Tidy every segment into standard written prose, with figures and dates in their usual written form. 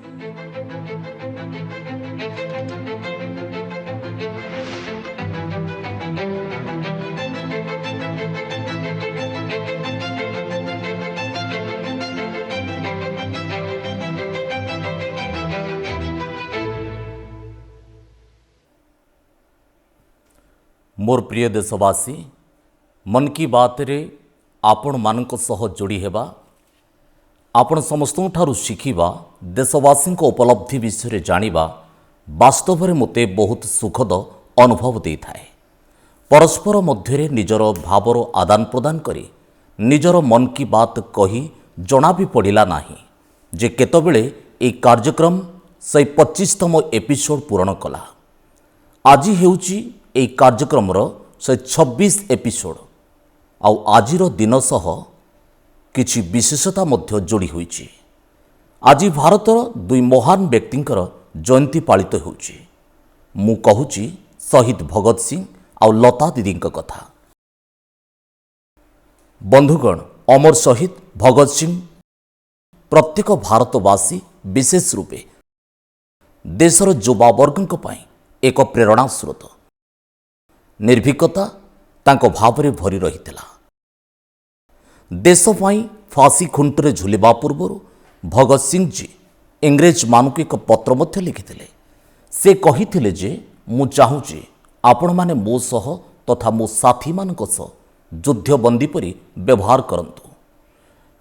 मोर प्रिय देशवासी, मन की बात रे आपण मानक सह जोड़ी हेबा, आपण समस्तों ठारू शिखिबा, देशवासी उपलब्धि विषय जानिबा वास्तव में मोते बहुत सुखद अनुभव दे थाए। परस्पर मध्य निजर भावर आदान प्रदान करी निजर मन की बात कही जना भी पड़ा नाही जे केतबेले ए कार्यक्रम 125तम एपिसोड पूरण कला। आज हेउची ए कार्यक्रमर 126 एपिसोड आउ आजिर दिन सह किछि विशेषता मध्य जोड़ी होइछि। आज भारतर दुई महान व्यक्तिंकर जयंती पालित होउछि। मु कहूछि शहीद भगत सिंह आउ लता दीदी कथा। बंधुगण, अमर शहीद भगत सिंह प्रत्येक भारतवासी विशेष रूपे देशर युवावर्गों पाई एक प्रेरणा स्रोत। निर्भीकता तांको भावरे भरी रहितला। देश पाई फांसी खुंटरे झुलिबा पूर्व भगत सिंह जी इंग्रेज मानक एक पत्र मध्य लिखिथिले। से कहिथिले जे मु चाहूची आपण माने मो सह तथा मो साथी मानक सह युद्धबंदी परि व्यवहार करंतु।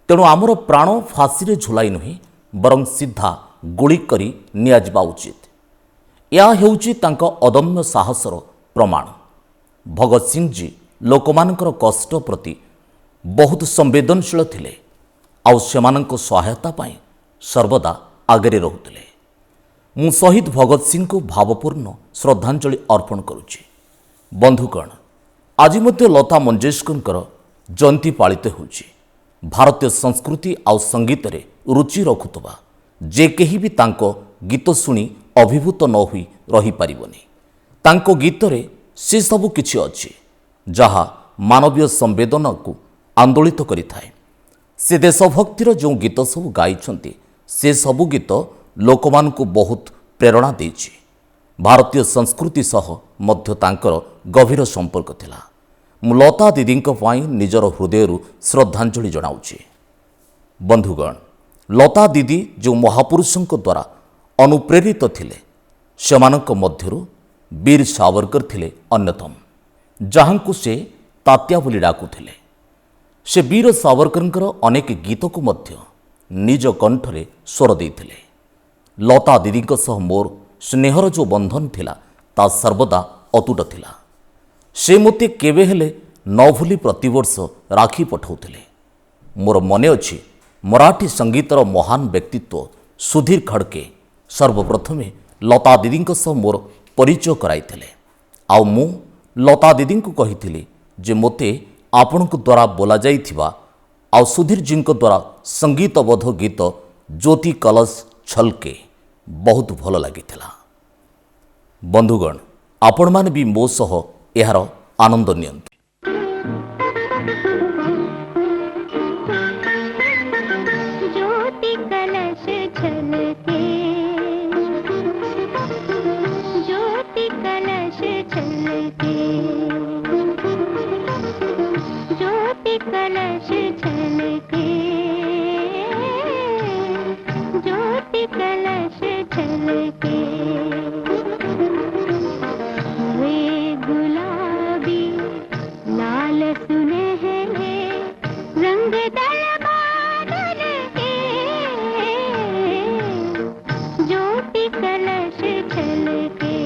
तेणु आमर प्राण फांसी रे झुलाई नुहे बरं सीधा गुली करी नियाजिबा उचित। या हेउची तांको अदम्य साहसर प्रमाण। भगत सिंह जी लोकमानकर कष्ट प्रति बहुत संवेदनशील थिले आउ सेमानंको सहायता पाई सर्वदा आगरे रहुथिले। मु शहीद भगत सिंह को भावपूर्ण श्रद्धांजलि अर्पण करुछि। बंधुगण, आज मध्य लता मंगेशकरकर जयंती पालित होउछि। भारतीय संस्कृति आउ संगीत रे रुचि रखुतबा जे केही भी तांको गीत सुनी अभिभूत न होई रही पारिबनी। तांको गीत रे से सबु किछि अछि जहा मानवीय संवेदना को आंदोलित करिथाए। से देशभक्तिर जो गीत सब गाइछन्ति से सबु गीत लोकमानकु बहुत प्रेरणा देछि। भारतीय संस्कृति सह मध्य तांकर गभीर संपर्क थिला। मु लता दीदींक पाई निजर हृदयरु श्रद्धांजलि जणाउछि। बंधुगण, लता दीदी जो महापुरुषों द्वारा अनुप्रेरित थिले सेमानक मध्यरु वीर सावरकर थिले अन्यतम, जहांकु से तात्या बोली डाकुथिले। से वीर सावरकरंकर अनेक गीत को मध्य निज कंठरे स्वर देइथिले। लता दीदींक सह मोर स्नेहर जो बंधन थिला ता सर्वदा अतुट थिला। से मते केबे हेले न भूली प्रतिवर्ष राखी पठाउथिले। मोर मने अछि मराठी संगीतर महान व्यक्तित्व सुधीर खड़के सर्वप्रथमे लता दीदींक सह मोर परिचय कराइथिले। आउ मु लता दीदींको कहिथिली जे मोते आपणक द्वारा बोला जाइथिबा आउ सुधीर जींक द्वारा संगीतबद्ध गीत ज्योति कलश छलके बहुत भल लागिथिला। बंधुगण, आपण माने भी मो सह एहार आनंद नियंतु। ज्योति कलश छलके, ज्योति कलश छलके, ज्योति कलश छलके, ज्योति कलश छलके। वे गुलाबी लाल सुनहरे रंग दल बादल के, ज्योति कलश छलके।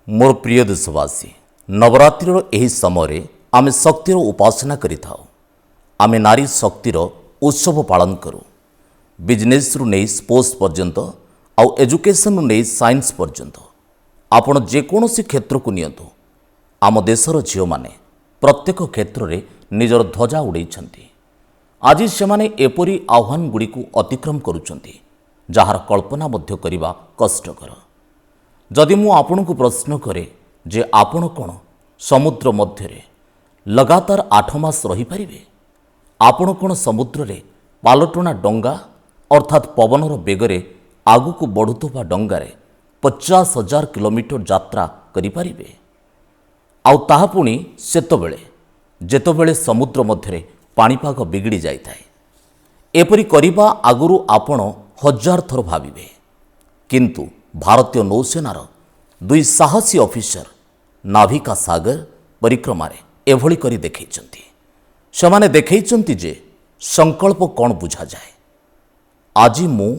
मोर प्रिय देशवासी, नवरात्रिर एही समय आमे शक्तिर उपासना करिथाउ। आमे नारी शक्तिर उत्सव पालन करूँ। बिजनेस रु नहीं स्पोर्ट्स पर्यंत आउ एजुकेशन रु नहीं साइंस पर्यंत आपण जेकोसी क्षेत्र को नियंतु। आम देशर झील माने प्रत्येक क्षेत्र में निजर ध्वजा उड़ाई। आज से एपरी आह्वान गुड़ी को अतिक्रम करुचंती जार कल्पना मध्य करिबा कष्टकर। जदि मु आपन को प्रश्न करे जे आपण कौन समुद्र मध्य लगातार 8 मास रही पारिबे? आपण कौन समुद्र रे ପାଲଟଣା ଡଙ୍ଗା ଅର୍ଥାତ୍ ପବନର ବେଗରେ ଆଗକୁ ବଢ଼ୁଥିବା ଡଙ୍ଗାରେ 50,000 କିଲୋମିଟର ଯାତ୍ରା କରିପାରିବେ। ଆଉ ତାହା ପୁଣି ସେତେବେଳେ ଯେତେବେଳେ ସମୁଦ୍ର ମଧ୍ୟରେ ପାଣିପାଗ ବିଗିଡ଼ି ଯାଇଥାଏ। ଏପରି କରିବା ଆଗରୁ ଆପଣ 1000 ଥର ଭାବିବେ। କିନ୍ତୁ ଭାରତୀୟ ନୌସେନାର ଦୁଇ ସାହସୀ ଅଫିସର ନାଭିକା ସାଗର ପରିକ୍ରମାରେ ଏଭଳି କରି ଦେଖାଇଛନ୍ତି। ସେମାନେ ଦେଖାଇଛନ୍ତି ଯେ ସଂକଳ୍ପ କ'ଣ ବୁଝାଯାଏ। ଆଜି ମୁଁ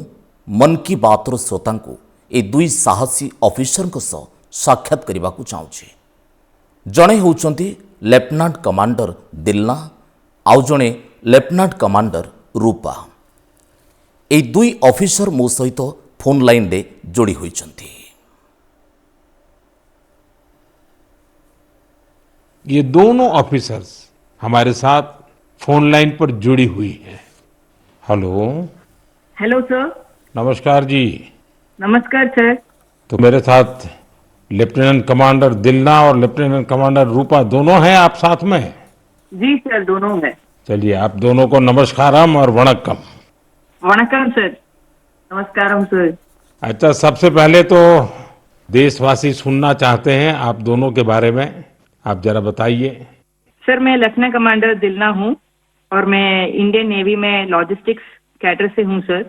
ମନ୍ କି ବାତ୍ର ଶ୍ରୋତାଙ୍କୁ ଏ ଦୁଇ ସାହସୀ ଅଫିସରଙ୍କ ସହ ସାକ୍ଷାତ କରିବାକୁ ଚାହୁଁଛି। ଜଣେ ହେଉଛନ୍ତି ଲେଫ୍ଟନାଣ୍ଟ କମାଣ୍ଡର ଦିଲ୍ନା, ଆଉ ଜଣେ ଲେଫ୍ଟନାଣ୍ଟ କମାଣ୍ଡର ରୂପା। ଏହି ଦୁଇ ଅଫିସର ମୋ ସହିତ ଫୋନ୍ ଲାଇନ୍ରେ ଯୋଡ଼ି ହୋଇଛନ୍ତି। ये दोनों ऑफिसर्स हमारे साथ फोन लाइन पर जुड़ी हुई हैं। Hello, hello sir. नमस्कार जी। नमस्कार सर। तो मेरे साथ लेफ्टिनेंट कमांडर दिलना और लेफ्टिनेंट कमांडर रूपा दोनों हैं आप साथ में? जी सर, दोनों है। चलिए आप दोनों को नमस्कारम और वणक्कम। वणक्कम सर। नमस्कारम सर। अच्छा, सबसे पहले तो देशवासी सुनना चाहते हैं आप दोनों के बारे में, आप जरा बताइए। सर मैं लेफ्टिनेंट कमांडर दिलना हूँ और मैं इंडियन नेवी में लॉजिस्टिक्स कैडर से हूँ सर।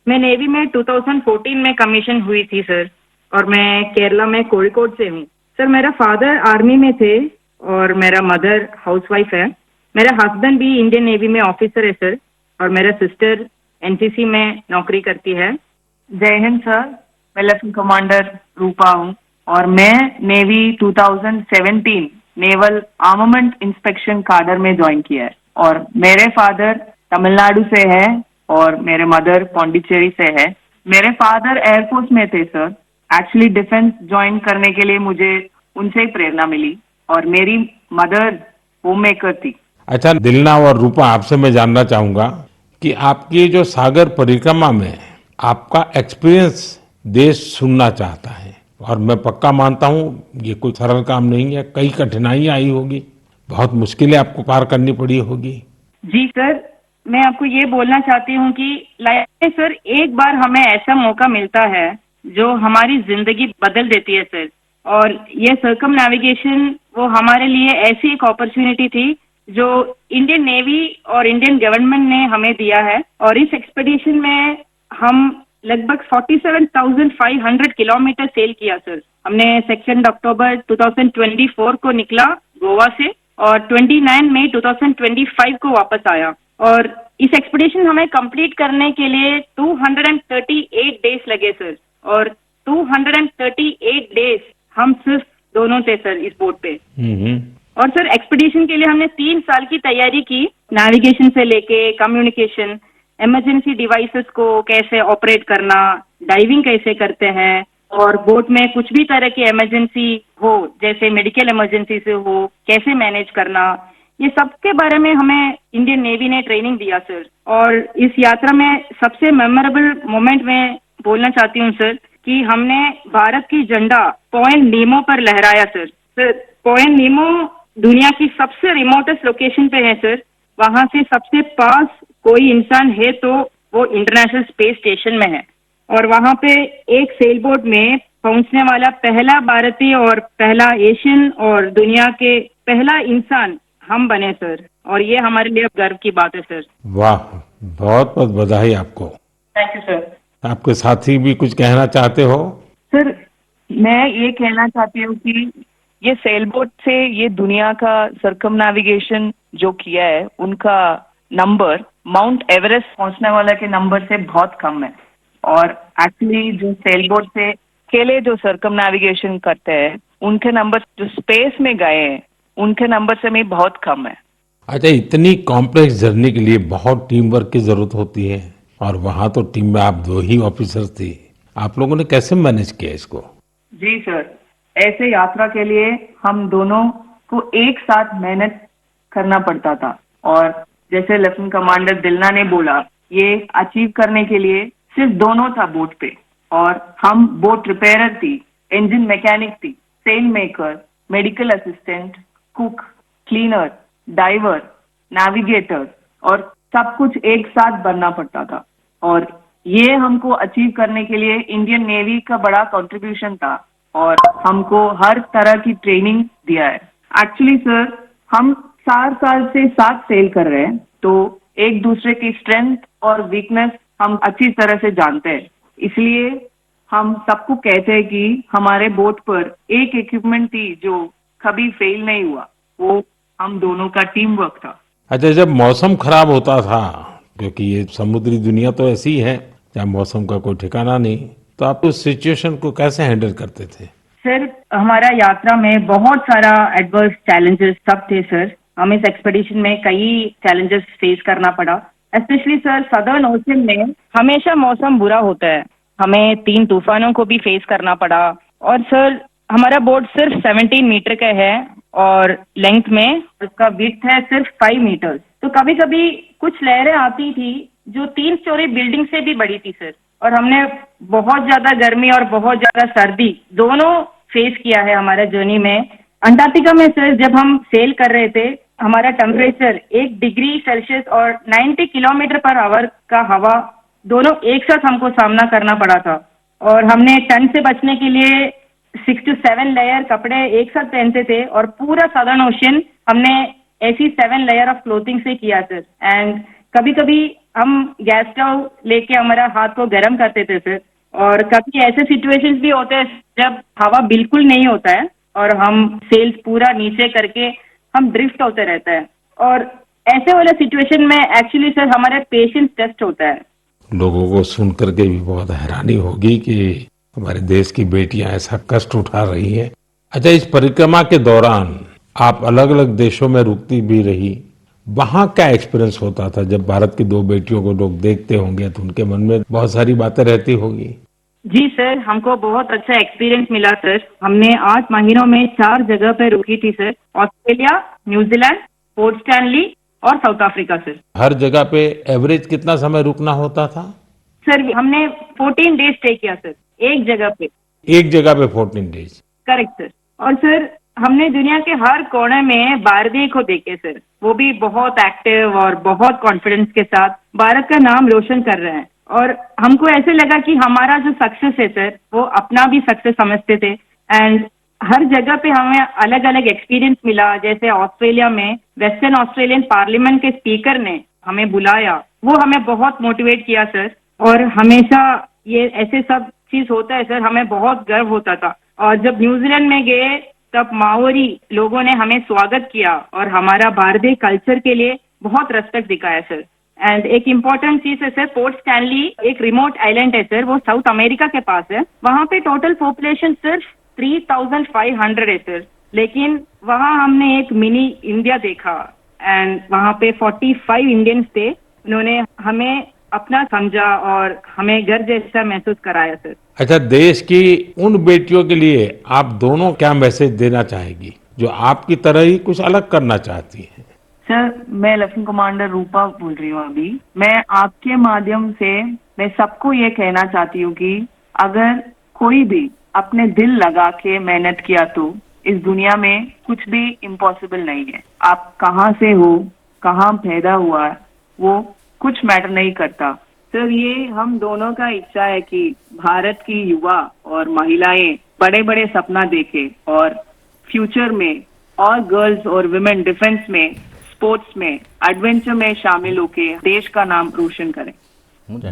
मैं नेवी में 2014 में कमीशन हुई थी सर, और मैं केरला में कोझिकोड से हूँ सर। मेरा फादर आर्मी में थे और मेरा मदर हाउसवाइफ है। मेरा हस्बैंड भी इंडियन नेवी में ऑफिसर है सर, और मेरा सिस्टर एनसीसी में नौकरी करती है। जय हिंद सर। मैं लेफ्टिनेंट कमांडर रूपा हूँ और मैं navy 2017 naval armament inspection cadre में ज्वाइन किया है। और मेरे फादर तमिलनाडु से है और मेरे मदर पौंडीचेरी से है। मेरे फादर एयरफोर्स में थे सर। एक्चुअली डिफेंस ज्वाइन करने के लिए मुझे उनसे ही प्रेरणा मिली, और मेरी मदर होम मेकर थी। अच्छा दिलना और रूपा, आपसे मैं जानना चाहूंगा कि आपकी जो सागर परिक्रमा में आपका एक्सपीरियंस देश सुनना चाहता है, और मैं पक्का मानता हूं ये कोई सरल काम नहीं है, कई कठिनाइयां आई होगी, बहुत मुश्किलें आपको पार करनी पड़ी होगी। जी सर, मैं आपको ये बोलना चाहती हूँ कि लाइफ में सर एक बार हमें ऐसा मौका मिलता है जो हमारी जिंदगी बदल देती है सर। और ये सर्कम नेविगेशन वो हमारे लिए ऐसी एक अपॉर्चुनिटी थी जो इंडियन नेवी और इंडियन गवर्नमेंट ने हमें दिया है। और इस एक्सपेडिशन में हम लगभग 47,500 किलोमीटर सेल किया सर। हमने 2 अक्टूबर 2024 को निकला गोवा से, और 29 मई 2025 को वापस आया। और इस एक्सपेडिशन हमें कंप्लीट करने के लिए 238 डेज लगे सर। और 238 डेज हम सिर्फ दोनों थे सर इस बोट पे। और सर एक्सपेडिशन के लिए हमने 3 साल की तैयारी की, नेविगेशन से लेके कम्युनिकेशन, इमरजेंसी डिवाइसेस को कैसे ऑपरेट करना, डाइविंग कैसे करते हैं, और बोट में कुछ भी तरह की इमरजेंसी हो जैसे मेडिकल इमरजेंसी से हो कैसे मैनेज करना, ये सब के बारे में हमें इंडियन नेवी ने ट्रेनिंग दिया सर। और इस यात्रा में सबसे मेमोरेबल मोमेंट में बोलना चाहती हूँ सर कि हमने भारत की झंडा पॉइंट नीमो पर लहराया सर। सर पॉइंट नीमो दुनिया की सबसे रिमोटेस्ट लोकेशन पे है सर। वहाँ से सबसे पास कोई इंसान है तो वो इंटरनेशनल स्पेस स्टेशन में है। और वहाँ पे एक सेल बोट में पहुँचने वाला पहला भारतीय और पहला एशियन और दुनिया के पहला इंसान हम बने सर। और ये हमारे लिए गर्व की बात है सर। वाह, बहुत बहुत बधाई आपको। Thank you sir. आपके साथी भी कुछ कहना चाहते हो? सर मैं ये कहना चाहती हूँ कि ये सेल बोट से ये दुनिया का सर्कम नेविगेशन जो किया है उनका नंबर माउंट एवरेस्ट पहुंचने वाला के नंबर से बहुत कम है। और एक्चुअली जो सेल बोट से अकेले जो सर्कम नेविगेशन करते हैं उनके नंबर जो स्पेस में गए हैं उनके नंबर से भी बहुत कम है। अच्छा, इतनी कॉम्प्लेक्स जर्नी के लिए बहुत टीम वर्क की जरूरत होती है, और वहां तो टीम में आप 2 ही ऑफिसर थे, आप लोगों ने कैसे मैनेज किया इसको? जी सर, ऐसे यात्रा के लिए हम दोनों को एक साथ मेहनत करना पड़ता था। और जैसे लेफ्टिनेंट कमांडर दिलना ने बोला, ये अचीव करने के लिए सिर्फ दोनों था बोट पे, और हम बोट रिपेयरर थी, इंजन मैकेनिक थी, sail maker, medical assistant, cook, cleaner, diver, navigator और सब कुछ एक साथ बनना पड़ता था। और ये हमको अचीव करने के लिए इंडियन नेवी का बड़ा कंट्रीब्यूशन था और हमको हर तरह की ट्रेनिंग दिया है। एक्चुअली सर, हम 4 साल से साथ सेल कर रहे हैं, तो एक दूसरे की स्ट्रेंथ और वीकनेस हम अच्छी तरह से जानते हैं। इसलिए हम सबको कहते हैं कि हमारे बोट पर एक इक्विपमेंट थी जो कभी फेल नहीं हुआ, वो हम दोनों का टीम वर्क था। अच्छा, जब मौसम खराब होता था, क्योंकि ये समुद्री दुनिया तो ऐसी है जहाँ मौसम का कोई ठिकाना नहीं, तो आप उस सिचुएशन को कैसे हैंडल करते थे? सर, हमारा यात्रा में बहुत सारा एडवर्स चैलेंजेस सब थे सर। हम इस एक्सपेडिशन में कई चैलेंजेस फेस करना पड़ा। स्पेशली सर, सदर्न ओशन में हमेशा मौसम बुरा होता है। हमें 3 तूफानों को भी फेस करना पड़ा। और सर, हमारा बोट सिर्फ 17 मीटर का है और लेंथ में उसका विड्थ है सिर्फ 5 मीटर। तो कभी कभी कुछ लहरें आती थी जो 3 स्टोरी बिल्डिंग से भी बड़ी थी सर। और हमने बहुत ज्यादा गर्मी और बहुत ज्यादा सर्दी दोनों फेस किया है हमारे जर्नी में। अंटार्कटिका में सर, जब हम सेल कर रहे थे, हमारा टेम्परेचर 1 डिग्री सेल्सियस और 90 किलोमीटर पर आवर का हवा दोनों एक साथ हमको सामना करना पड़ा था। और हमने ठंड से बचने के लिए 6 to 7 लेयर कपड़े एक साथ पहनते थे और पूरा सदर्न ओशन हमने ऐसी 7 लेयर ऑफ क्लोथिंग से किया सर। एंड कभी कभी हम गैस स्टोव लेके हमारा हाथ को गर्म करते थे सर। और कभी ऐसे सिचुएशंस भी होते हैं जब हवा बिल्कुल नहीं होता है और हम सेल्स पूरा नीचे करके हम ड्रिफ्ट होते रहते हैं। और ऐसे वाले सिचुएशन में एक्चुअली सर हमारा पेशेंस टेस्ट होता है। लोगों को सुन करके भी बहुत हैरानी होगी कि हमारे देश की बेटियां ऐसा कष्ट उठा रही हैं। अच्छा, इस परिक्रमा के दौरान आप अलग अलग देशों में रुकती भी रही, वहां क्या एक्सपीरियंस होता था? जब भारत की 2 बेटियों को लोग देखते होंगे तो उनके मन में बहुत सारी बातें रहती होगी। जी सर, हमको बहुत अच्छा एक्सपीरियंस मिला सर। हमने 8 महीनों में 4 जगह पे रुकी थी sir. Australia, New Zealand, port Stanley और साउथ अफ्रीका सर। हर जगह पे एवरेज कितना समय रुकना होता था? सर, हमने 14 डेज स्टे किया सर, एक जगह पे। एक जगह पे 14 डेज? Correct sir. और सर, हमने दुनिया के हर कोने में भारतीय को देखे सर। वो भी बहुत एक्टिव और बहुत कॉन्फिडेंस के साथ भारत का नाम रोशन कर रहे हैं। और हमको ऐसे लगा कि हमारा जो सक्सेस है सर, वो अपना भी सक्सेस समझते थे। एंड हर जगह पे हमें अलग अलग एक्सपीरियंस मिला। जैसे ऑस्ट्रेलिया में वेस्टर्न ऑस्ट्रेलियन पार्लियामेंट के स्पीकर ने हमें बुलाया, वो हमें बहुत मोटिवेट किया सर। और हमेशा ये ऐसे सब चीज होता है सर, हमें बहुत गर्व होता था। और जब न्यूजीलैंड में गए तब माओरी लोगों ने हमें स्वागत किया और हमारा भारतीय कल्चर के लिए बहुत रेस्पेक्ट दिखाया सर। एंड एक इम्पोर्टेंट चीज है सर, पोर्ट स्टैनली एक रिमोट आइलैंड है सर, वो साउथ अमेरिका के पास है। वहाँ पे टोटल पॉपुलेशन सिर्फ 3500 है सर। लेकिन वहाँ हमने एक मिनी इंडिया देखा एंड वहाँ पे 45 इंडियंस थे। उन्होंने हमें अपना समझा और हमें घर जैसा महसूस कराया सर। अच्छा, देश की उन बेटियों के लिए आप दोनों क्या मैसेज देना चाहेगी जो आपकी तरह ही कुछ अलग करना चाहती हैं? सर, मैं लेफ्टिनेंट कमांडर रूपा बोल रही हूँ अभी। मैं आपके माध्यम से मैं सबको ये कहना चाहती हूँ कि अगर कोई भी अपने दिल लगा के मेहनत किया तो इस दुनिया में कुछ भी इम्पॉसिबल नहीं है। आप कहाँ से हो, कहाँ पैदा हुआ, वो कुछ मैटर नहीं करता सर। ये हम दोनों का इच्छा है कि भारत की युवा और महिलाएं बड़े बड़े सपना देखें और फ्यूचर में और गर्ल्स और विमेन डिफेंस में, स्पोर्ट्स में, एडवेंचर में शामिल होकर देश का नाम रोशन करें।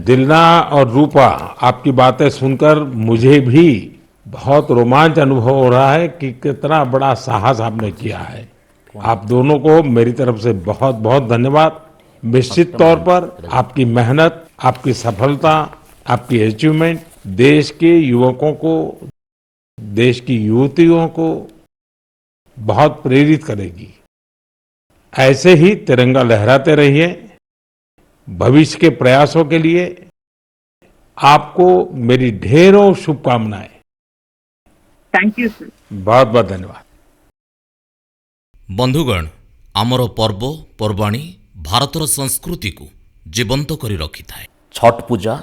दिलना और रूपा, आपकी बातें सुनकर मुझे भी बहुत रोमांच अनुभव हो रहा है कि कितना बड़ा साहस आपने किया है। आप दोनों को मेरी तरफ से बहुत बहुत धन्यवाद। निश्चित तौर पर आपकी मेहनत, आपकी सफलता, आपकी अचीवमेंट देश के युवकों को, देश की युवतियों को बहुत प्रेरित करेगी। ऐसे ही तिरंगा लहराते रहिए। भविष्य के प्रयासों के लिए आपको मेरी ढेरों शुभकामनाएं। Thank you sir. बहुत बहुत धन्यवाद। बंधुगण, आमर पर्व पर्वाणी भारतर संस्कृति को जीवंत करी रखी थाए। छठ पूजा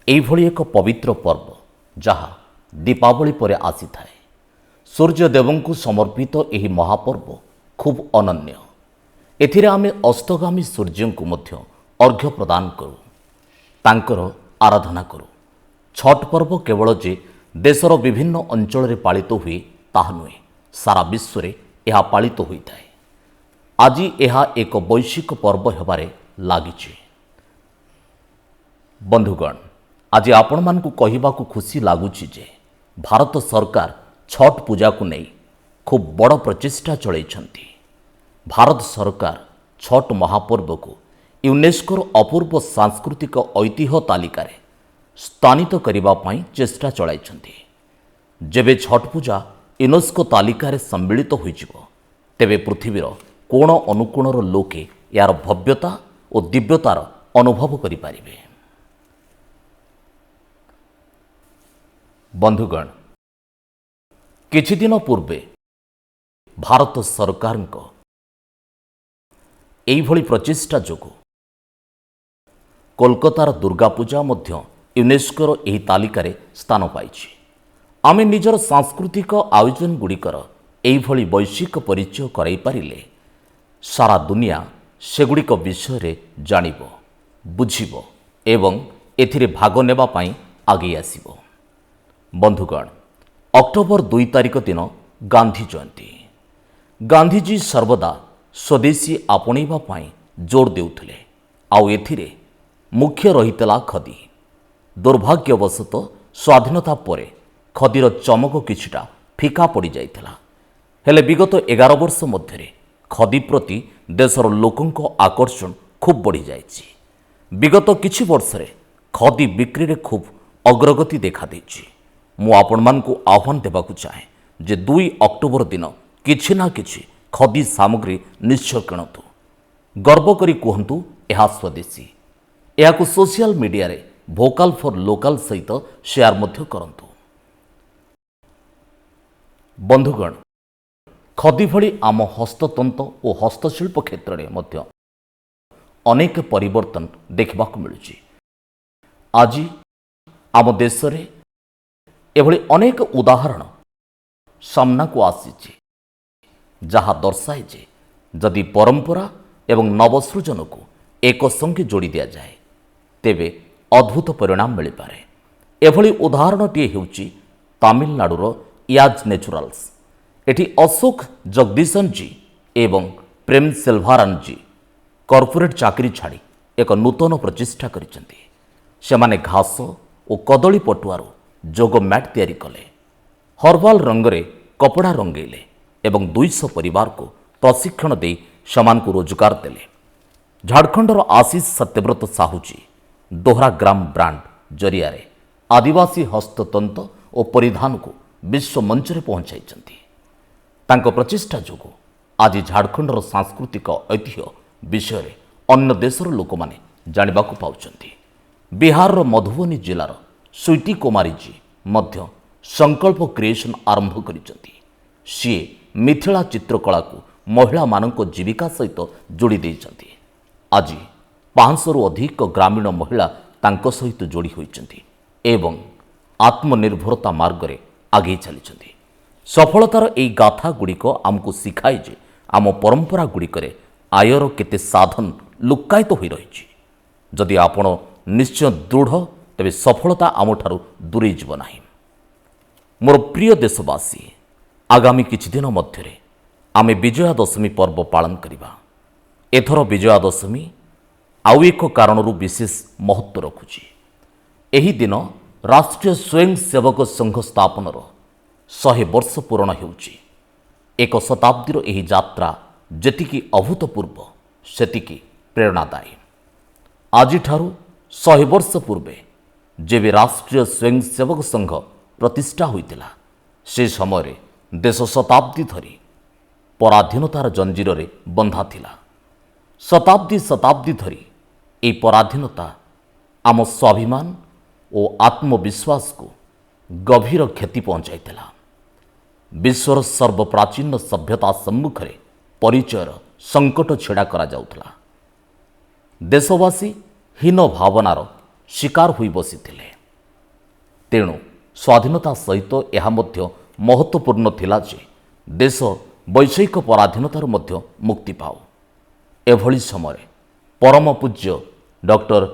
एभली एक पवित्र पर्व जहा दीपावली परे आसी थाए। सूर्यदेव को समर्पित एही महापर्व खूब अनन्य। एथिरे आमे अस्तगामी सूर्य को मध्य अर्घ्य प्रदान करूँ तांकर आराधना करूँ। छठ पर्व केवल जे देशर विभिन्न अंचल पालित हुए ताहा नुहे, सारा विश्व में यह पालित होता है। आज यह एक वैश्विक पर्व हेबारे लागिଛି। बंधुगण, आज आपण मानकु कहिबाकु खुशी लागुछि जे भारत सरकार छठ पूजा को नहीं खूब बड़ प्रचेष्टा चलैछंती। भारत सरकार छठ महापर्व को यूनेस्कोर अपूर्व सांस्कृतिक ऐतिह्य तालिकार स्थानित करिबा पई चेष्टा चलाइछंती। जेबे छठ पूजा यूनेस्को तालिकार सम्मिलित होइजिबो तेबे पृथ्वीर कोण अनुकोणर लोके यार भव्यता और दिव्यतार अनुभव करिपारिबे। बंधुगण, किछि दिन पूर्वे भारत सरकार एइभଳି प्रचेष्टा जोगु कोलकातार दुर्गा पूजा मध्य यूनेस्कोर एही तालिकार स्थान पाइछि। आमे निजर सांस्कृतिक आयोजन गुड़िकर एइभଳି वैश्विक परिचय कराई पारिले सारा दुनिया सेगुड़िक विषय जानिबो, बुझिबो एवं एथिरे भाग नेबा पई आगे आसिबो। बंधुगण, अक्टोबर 2 तारिख दिन गांधी जयंती। गांधीजी सर्वदा स्वदेशी आपणैबा पई जोर देउथिले, आउ एथिरे मुख्य रहितला खदी। दुर्भाग्यवशत स्वाधीनता परे खदीर चमक किछिटा फिका पड़ी जाइथिला। हेले विगत 11 वर्ष मध्यरे खदी प्रति देशर लोकंक आकर्षण खूब बढ़ी जाइछि। विगत किछि वर्षरे खदी बिक्री रे खूब अग्रगति देखा देछि। मु आपण मानकु आह्वान देबाकु चाहे जे 2 अक्टोबर दिन किछि ना किछि खदी सामग्री निश्चय किणतु। गर्व करी कहतु यह स्वदेशी। यह सोशल मीडिया रे भोकाल फॉर लोकल सहित शेयर मध्य करंतु। बंधुगण, खदी भली आम हस्ततंत और हस्तशिल्प क्षेत्र में मध्य अनेक परिवर्तन देखा मिलुछि। आज आम देश में एभली अनेक उदाहरण सामना को आसीछि जहाँ दर्शाए जे जदि परंपरा एवं नवसृजन को एक संगे जोड़ी दिया जाए तेबे अद्भुत परिणाम मिल पारे। एभली उदाहरणटीए हेउछि तमिलनाडुर याज नेचुराल्स। एठी अशोक जगदीशन जी एवं प्रेम सेल्वारान जी कॉर्पोरेट चाकरी छाड़ी एक नूतन प्रचेष्टा करिसेंती। सेमाने घास और कदली पटुआरो जोग मैट तैयारी कले, हर्बाल रंगरे कपड़ा रंगेले एवं 200 परिवार को प्रशिक्षण दे समान को रोजगार देले। झारखंडर आशीष सत्यव्रत साहूजी दोहरा ग्राम ब्रांड जरिया आदिवासी हस्ततंत और परिधान को विश्व मंच रे पहुंचाइछंती। तांको प्रचेष्टा जोगु आज झारखंडर सांस्कृतिक ऐतिह्य विषय अन्य देशर लोक माने जानिबा को पाउछंती। बिहार मधुबनी जिलार स्वीटी कुमारी जी मध्य संकल्प क्रिएशन आरंभ करिसेंती। सी मिथिला चित्रकला को महिला मानक जीविका सहित जोड़ी देइछंती। आज 500 रु अधिक ग्रामीण महिला तांको सहित जोड़ी होइछंती एवं आत्मनिर्भरता मार्ग रे आगे चली। सफलतार एई गाथा गुड़िक आमको शिखाए जे आम परंपरा गुड़िकरे आयर केते साधन लुक्कायित होई रहिछि। जदि आपण निश्चय दृढ़ तेबे सफलता आमठारु दूरे जीव नाही। मोर प्रिय देशवासी, आगामी किछि दिन मध्यरे आमे विजया दशमी पर्व पालन करिबा। एथर विजया दशमी आउ एक कारणरू विशेष महत्व रखुछि। एही दिन राष्ट्रीय स्वयंसेवक संघ स्थापनर 100 वर्ष पूर्ण हेउछि। एक शताब्दीर एही यात्रा जेतिकी अभूतपूर्व सेतिकी प्रेरणादायी। आजिठारु 100 वर्ष पूर्वे जेबे राष्ट्रीय स्वयंसेवक संघ प्रतिष्ठा होइतिला से समय देश शताब्दी धरी पराधीनतार जंजीर रे बंधा थिला। शताब्दी शताब्दी धरी ए पराधीनता आम स्वाभिमान और आत्मविश्वास को गभीर क्षति पहुंचाइतिला। विश्वर सर्वप्राचीन सभ्यता सम्मुख रे परिचयर संकट छेड़ा करा जाउथला। देशवासी हीन भावनार शिकार होई बसिथिले। तेणु स्वाधीनता सहित यह मध्य महत्वपूर्ण थिला जे देश वैषयिक पराधीनतार मध्य मुक्ति पाओ। एभली समय परम पूज्य डॉक्टर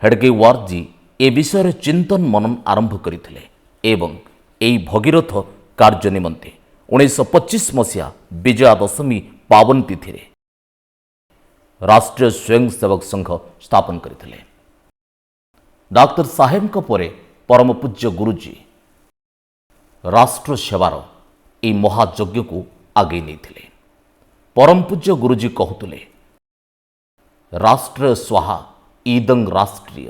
हेडगेवार जी ए विषय चिंतन मनन आरंभ करथिले एवं एई भगीरथ कार्य निमंते 1925 मसीहा विजया दशमी पावन तिथि राष्ट्रीय स्वयंसेवक संघ स्थापन करथिले। डॉक्टर साहेब परे परम पूज्य गुरुजी राष्ट्र सेवार ए महायज्ञ को आगे नहीं। परम पूज्य गुरुजी कहतुले राष्ट्र स्वाहा ईदंग राष्ट्रीय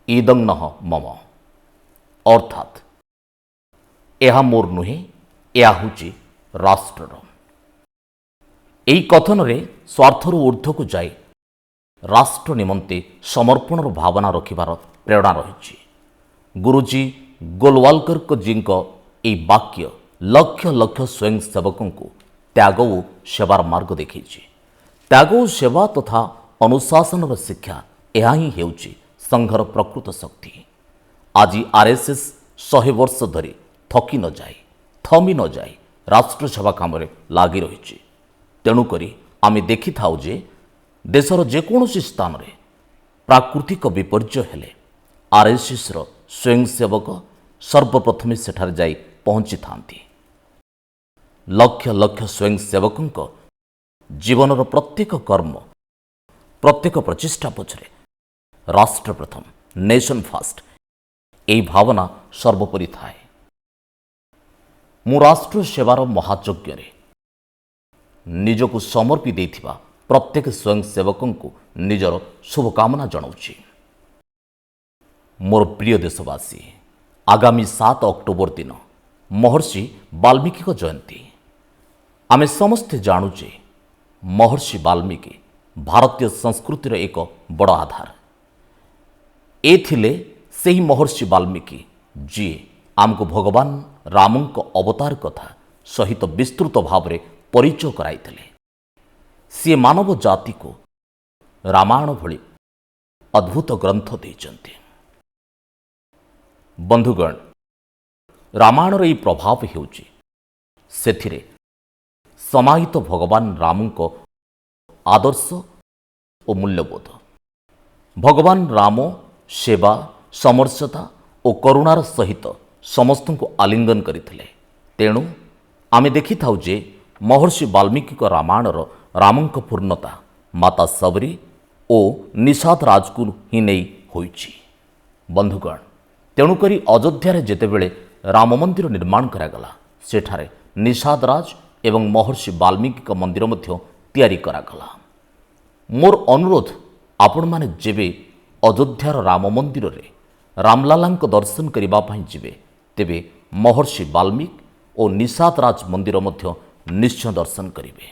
ईदंग नह मम अर्थात यह मोर नुहे यह हूँ राष्ट्रर। यही कथन रे स्वार्थर ऊर्ध्व को जाए राष्ट्र निमंते समर्पणर भावना रखिबार प्रेरणा रही। गुरुजी गोलवालकर जी ए वाक्य लक्ष लक्ष स्वयंसेवकों को त्याग और सेवार मार्ग देखी। त्याग और सेवा तथा अनुशासन शिक्षा यह ही हेउची संघर प्रकृत शक्ति। आज आरएसएस 100 वर्ष धरी थकी न जाए थमी न जाए राष्ट्र सेवा काम लगी रही। तेणुक आम देखि थाउ जे देशर जेकोसी स्थान रे प्राकृतिक विपर्य हेले आरएसएस रो स्वयंसेवक सर्वप्रथमे सेठारे जाई पहुंची थांती। लक्ष लक्ष स्वयंसेवकों जीवनर प्रत्येक कर्म प्रत्येक प्रचेष्टा पछरे राष्ट्र प्रथम नेशन फास्ट यही भावना सर्वोपरि थाए। मु राष्ट्र सेवार महायज्ञ रे निजको समर्पी देथिबा प्रत्येक स्वयंसेवकों को निजर शुभकामना जनाऊछि। मोर प्रिय देशवासी आगामी 7 अक्टोबर दिन महर्षि वाल्मीकि जयंती। आमे समस्ते जानुचे महर्षि वाल्मीकि भारतीय संस्कृतिर एक बड़ आधार। ए थिले सेही महर्षि वाल्मीकि जी आमको भगवान रामंक अवतार कथा सहित विस्तृत भाव में परिचय कराइथिले। सी मानव जाति को रामायण भली अद्भुत ग्रंथ देइचंती। बंधुगण रामायणर यह प्रभाव हेउची सेथिरे समाहित भगवान रामंक आदर्श और मूल्यबोध। भगवान राम सेवा समर्शता और करुणार सहित समस्त को आलिंगन करथिले। तेणु आमे देखि थाउ जे महर्षि वाल्मीकि रामायणर रामंक पूर्णता माता सबरी और निषाद राज को ही नहीं होइछि। बंधुगण तेणुकरी अयोध्या जेतेबेले राम मंदिर निर्माण करागला सेठारे निषाद राज एवं महर्षि वाल्मीकि मंदिर मध्य तैयारी करागला। मोर अनुरोध आपण माने जेबे अयोध्यार राम मंदिर रे रामलालांक दर्शन करिबा पई जिबे तेबे महर्षि वाल्मीकि और निषाद राज मंदिर मध्य निश्चय दर्शन करिबे।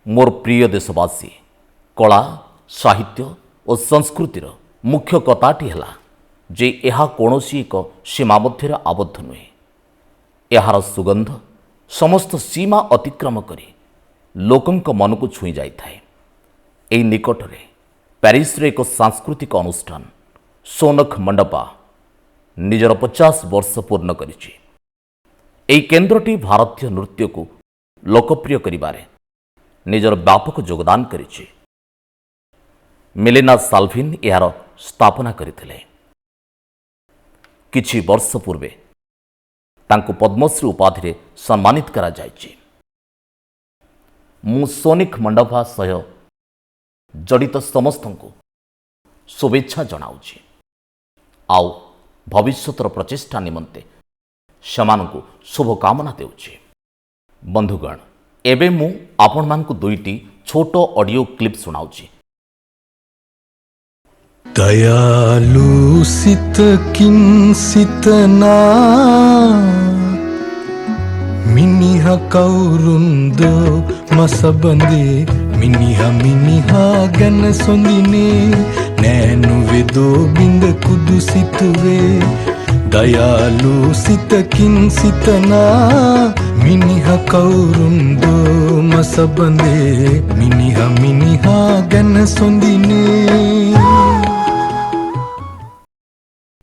मोर प्रिय देशवासी कला साहित्य और संस्कृतिर मुख्य कथाटी है जे यह कौनसी एक सीमा मध्य आबद्ध नुहे। यार सुगंध समस्त सीमा अतिक्रम करी लोकंक मन को छुई जाई थाए। एई निकटरे प्यारिस रे एक सांस्कृतिक अनुष्ठान सोनक मंडपा निजर 50 वर्ष पूर्ण करिछि। एई केन्द्रटी भारतीय नृत्य को लोकप्रिय करिबारे निजर व्यापक योगदान करिछि। मेलिना साल्विन यार स्थापना करथिले। किछि वर्ष पूर्वे तांको पद्मश्री उपाधि सम्मानित करा जायछि। मु सोनिक मंडपा सह जड़ित समस्त को शुभेच्छा जनाऊछि। आउ भविष्यतर प्रचेष्टा निमंते सेमानकु शुभकामना देउछि। बंधुगण एबे मु आपण मानकु दुईटी छोटो ऑडियो क्लिप सुनाऊछि। दयालु सित किंसित ना मिनिहा कौरुंदो मसबंदे मिनिहा गन सोंदिने नैनु वेदो बिंद कुदुसितुवे दयालु सित किंसित ना मिनिहा कौरुंदो मसबंदे मिनिहा गन सोंदिने।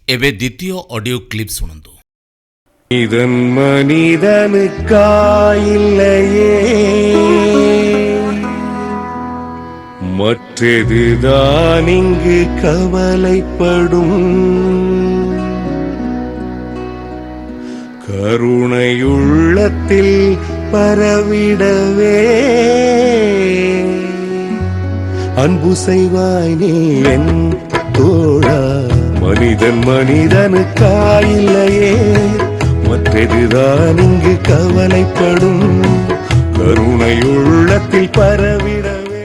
एबे द्वितीय ऑडियो क्लिप सुनंदु। இதன் மனிதனுக்காயில்லையே மற்றதுதான் இங்கு கவலைப்படும் கருணையுள்ளத்தில் பரவிடவே அன்பு செய்வாய் நீ என் தோழா மனிதன் மனிதனுக்காயில்லையே மற்றதுதான் இங்கு கவலைப்படும் கருணையுள்ளத்தில் பரவிடவே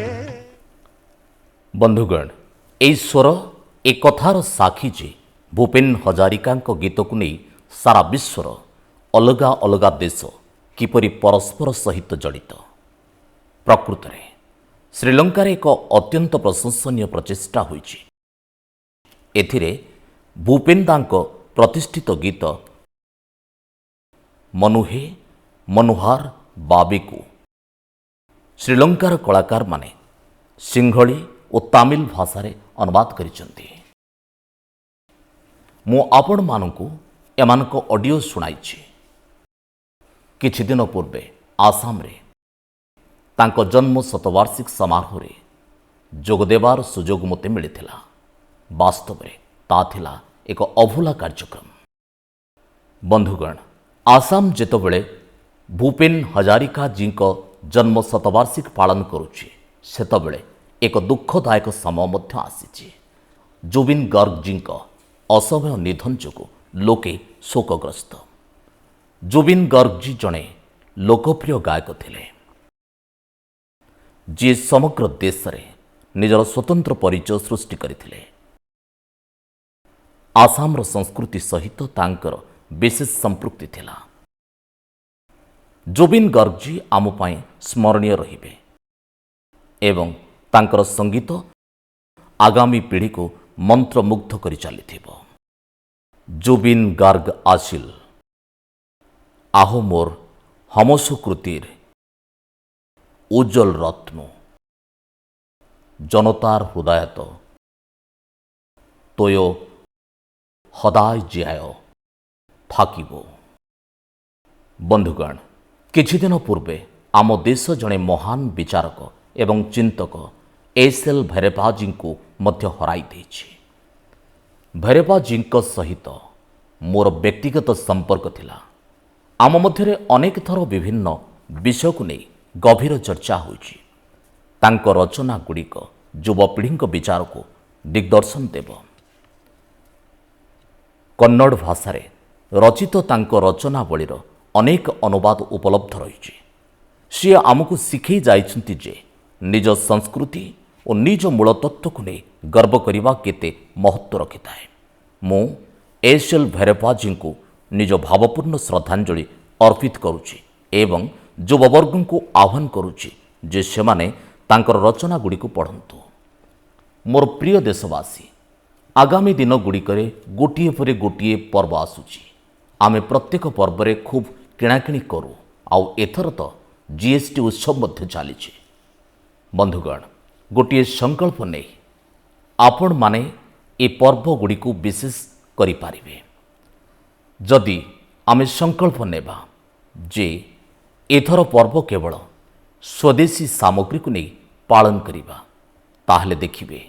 ବନ୍ଧୁଗଣ ଏହି ସ୍ୱର ଏ କଥାର ସାକ୍ଷୀ ଯେ ଭୂପେନ ହଜାରିକାଙ୍କ ଗୀତକୁ ନେଇ ସାରା ବିଶ୍ୱର ଅଲଗା ଅଲଗା ଦେଶ କିପରି ପରସ୍ପର ସହିତ ଜଡ଼ିତ। ପ୍ରକୃତରେ ଶ୍ରୀଲଙ୍କାରେ ଏକ ଅତ୍ୟନ୍ତ ପ୍ରଶଂସନୀୟ ପ୍ରଚେଷ୍ଟା ହୋଇଛି। ଏଥିରେ ଭୂପେନ ଦାଙ୍କ ପ୍ରତିଷ୍ଠିତ ଗୀତ ମନୁହେ ମନୁହାର ବାବେକୁ ଶ୍ରୀଲଙ୍କାର କଳାକାରମାନେ ସିଂହଳୀ ଓ ତାମିଲ ଭାଷାରେ ଅନୁବାଦ କରିଛନ୍ତି। ମୁଁ ଆପଣମାନଙ୍କୁ ଏମାନଙ୍କ ଅଡ଼ିଓ ଶୁଣାଇଛି। କିଛିଦିନ ପୂର୍ବେ ଆସାମରେ ତାଙ୍କ ଜନ୍ମ ଶତବାର୍ଷିକ ସମାରୋହରେ ଯୋଗଦେବାର ସୁଯୋଗ ମୋତେ ମିଳିଥିଲା। ବାସ୍ତବରେ ତା ଥିଲା ଏକ ଅଭୁଲା କାର୍ଯ୍ୟକ୍ରମ। ବନ୍ଧୁଗଣ, ଆସାମ ଯେତେବେଳେ ଭୂପେନ ହଜାରିକାଜୀଙ୍କ ଜନ୍ମ ଶତବାର୍ଷିକ ପାଳନ କରୁଛି, ସେତେବେଳେ ଏକ ଦୁଃଖଦାୟକ ସମୟ ମଧ୍ୟ ଆସିଛି। ଜୁବିନ ଗର୍ଗଜୀଙ୍କ ଅସମୟ ନିଧନ ଯୋଗୁଁ ଲୋକେ ଶୋକଗ୍ରସ୍ତ। ଜୁବିନ ଗର୍ଗଜୀ ଜଣେ ଲୋକପ୍ରିୟ ଗାୟକ ଥିଲେ, ଯିଏ ସମଗ୍ର ଦେଶରେ ନିଜର ସ୍ୱତନ୍ତ୍ର ପରିଚୟ ସୃଷ୍ଟି କରିଥିଲେ। ଆସାମର ସଂସ୍କୃତି ସହିତ ତାଙ୍କର ବିଶେଷ ସମ୍ପୃକ୍ତି ଥିଲା। ଜୁବିନ ଗର୍ଗଜୀ ଆମ ପାଇଁ ସ୍ମରଣୀୟ ରହିବେ ଏବଂ ତାଙ୍କର ସଙ୍ଗୀତ ଆଗାମୀ ପିଢ଼ିକୁ ମନ୍ତ୍ରମୁଗ୍ଧ କରି ଚାଲିଥିବ। ଜୁବିନ ଗାର୍ଗ ଆସିଲ আহ মোর হমসুকৃতির উজ্জ্বল রত্ন জনতার হৃদয়ত তোয় সদায় জিয়ায় থাকিব। বন্ধুগণ, কিছুদিন পূর্বে ଆମ ଦେଶ ଜଣେ ମହାନ ବିଚାରକ ଏବଂ ଚିନ୍ତକ ଏସ୍.ଏଲ୍. ଭେରେପାଜୀଙ୍କୁ ମଧ୍ୟ ହରାଇ ଦେଇଛି। ଭେରେପାଜୀଙ୍କ ସହିତ ମୋର ବ୍ୟକ୍ତିଗତ ସମ୍ପର୍କ ଥିଲା। ଆମ ମଧ୍ୟରେ ଅନେକ ଥର ବିଭିନ୍ନ ବିଷୟକୁ ନେଇ ଗଭୀର ଚର୍ଚ୍ଚା ହୋଇଛି। ତାଙ୍କ ରଚନାଗୁଡ଼ିକ ଯୁବପିଢ଼ିଙ୍କ ବିଚାରକୁ ଦିଗ୍ଦର୍ଶନ ଦେବ। କନ୍ନଡ଼ ଭାଷାରେ ରଚିତ ତାଙ୍କ ରଚନାବଳୀର ଅନେକ ଅନୁବାଦ ଉପଲବ୍ଧ ରହିଛି। ସିଏ ଆମକୁ ଶିଖେଇ ଯାଇଛନ୍ତି ଯେ ନିଜ ସଂସ୍କୃତି ଓ ନିଜ ମୂଳତତ୍ତ୍ୱକୁ ନେଇ ଗର୍ବ କରିବା କେତେ ମହତ୍ତ୍ୱ ରଖିଥାଏ। ମୁଁ ଏସ୍.ଏଲ୍. ଭେରେପାଜୀଙ୍କୁ ନିଜ ଭାବପୂର୍ଣ୍ଣ ଶ୍ରଦ୍ଧାଞ୍ଜଳି ଅର୍ପିତ କରୁଛି ଏବଂ ଯୁବବର୍ଗଙ୍କୁ ଆହ୍ୱାନ କରୁଛି ଯେ ସେମାନେ ତାଙ୍କର ରଚନାଗୁଡ଼ିକୁ ପଢ଼ନ୍ତୁ। ମୋର ପ୍ରିୟ ଦେଶବାସୀ, ଆଗାମୀ ଦିନଗୁଡ଼ିକରେ ଗୋଟିଏ ପରେ ଗୋଟିଏ ପର୍ବ ଆସୁଛି। ଆମେ ପ୍ରତ୍ୟେକ ପର୍ବରେ ଖୁବ୍ କିଣାକିଣି କରୁ, ଆଉ ଏଥର ତ GST ଉତ୍ସବ ମଧ୍ୟ ଚାଲିଛି। ବନ୍ଧୁଗଣ, ଗୋଟିଏ ସଂକଳ୍ପ ନେଇ ଆପଣମାନେ ଏ ପର୍ବଗୁଡ଼ିକୁ ବିଶେଷ କରିପାରିବେ। ଯଦି ଆମେ ସଂକଳ୍ପ ନେବା ଯେ ଏଥର ପର୍ବ କେବଳ ସ୍ୱଦେଶୀ ସାମଗ୍ରୀକୁ ନେଇ ପାଳନ କରିବା, ତାହେଲେ ଦେଖିବେ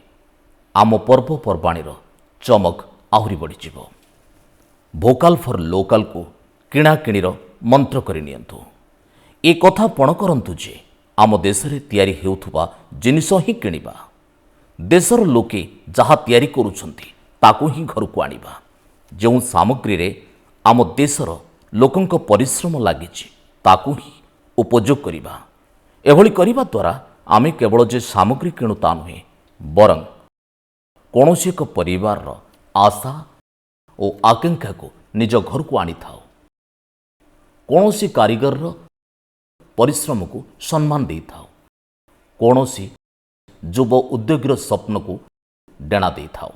ଆମ ପର୍ବପର୍ବାଣୀର ଚମକ ଆହୁରି ବଢ଼ିଯିବ। ଭୋକାଲ ଫର୍ ଲୋକାଲକୁ କିଣାକିଣିର ମନ୍ତ୍ର କରି ନିଅନ୍ତୁ। ଏ କଥା ପଣ କରନ୍ତୁ ଯେ ଆମ ଦେଶରେ ତିଆରି ହେଉଥିବା ଜିନିଷ ହିଁ କିଣିବା। ଦେଶର ଲୋକେ ଯାହା ତିଆରି କରୁଛନ୍ତି ତାକୁ ହିଁ ଘରକୁ ଆଣିବା। ଯେଉଁ ସାମଗ୍ରୀରେ ଆମ ଦେଶର ଲୋକଙ୍କ ପରିଶ୍ରମ ଲାଗିଛି ତାକୁ ହିଁ ଉପଯୋଗ କରିବା। ଏଭଳି କରିବା ଦ୍ୱାରା ଆମେ କେବଳ ଯେ ସାମଗ୍ରୀ କିଣୁ ତା ନୁହେଁ, ବରଂ କୌଣସି ଏକ ପରିବାରର ଆଶା ଓ ଆକାଂକ୍ଷାକୁ ନିଜ ଘରକୁ ଆଣିଥାଉ। କୌଣସି କାରିଗରର ପରିଶ୍ରମକୁ ସମ୍ମାନ ଦେଇଥାଉ। କୌଣସି ଯୁବ ଉଦ୍ୟୋଗୀର ସ୍ୱପ୍ନକୁ ଡେଣା ଦେଇଥାଉ।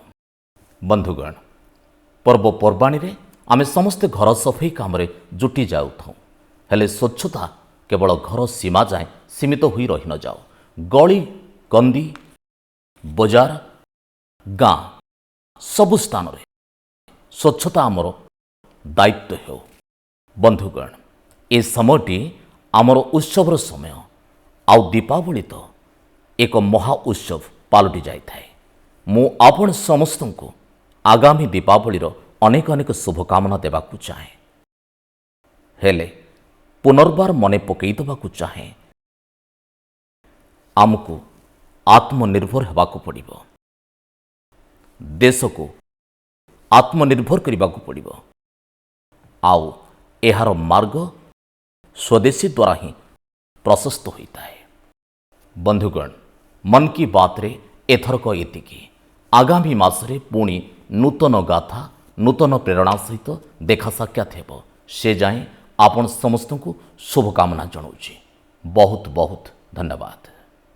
ବନ୍ଧୁଗଣ, ପର୍ବପର୍ବାଣୀରେ ଆମେ ସମସ୍ତେ ଘର ସଫେଇ କାମରେ ଜୁଟି ଯାଉଥାଉ। ହେଲେ ସ୍ୱଚ୍ଛତା କେବଳ ଘର ସୀମା ଯାଏଁ ସୀମିତ ହୋଇ ରହିନଯାଉ। ଗଳି କନ୍ଦି, ବଜାର, ଗାଁ ସବୁ ସ୍ଥାନରେ ସ୍ୱଚ୍ଛତା ଆମର ଦାୟିତ୍ୱ ହେଉ। ବନ୍ଧୁଗଣ, ଏ ସମୟଟି ଆମର ଉତ୍ସବର ସମୟ। ଆଉ ଦୀପାବଳି ତ ଏକ ମହା ଉତ୍ସବ ପାଲଟି ଯାଇଥାଏ। ମୁଁ ଆପଣ ସମସ୍ତଙ୍କୁ ଆଗାମୀ ଦୀପାବଳିର ଅନେକ ଅନେକ ଶୁଭକାମନା ଦେବାକୁ ଚାହେଁ। ହେଲେ ପୁନର୍ବାର ମନେ ପକାଇ ଦେବାକୁ ଚାହେଁ, ଆମକୁ ଆତ୍ମନିର୍ଭର ହେବାକୁ ପଡ଼ିବ। ଦେଶକୁ ଆତ୍ମନିର୍ଭର କରିବାକୁ ପଡ଼ିବ। ଆଉ ଏହାର ମାର୍ଗ ସ୍ୱଦେଶୀ ଦ୍ୱାରା ହିଁ ପ୍ରଶସ୍ତ ହୋଇଥାଏ। ବନ୍ଧୁଗଣ, ମନ୍ କି ବାତ୍ରେ ଏଥରକ ଏତିକି। ଆଗାମୀ ମାସରେ ପୁଣି ନୂତନ ଗାଥା, ନୂତନ ପ୍ରେରଣା ସହିତ ଦେଖା ସାକ୍ଷାତ ହେବ। ସେ ଯାଏଁ ଆପଣ ସମସ୍ତଙ୍କୁ ଶୁଭକାମନା ଜଣାଉଛି। ବହୁତ ବହୁତ ଧନ୍ୟବାଦ।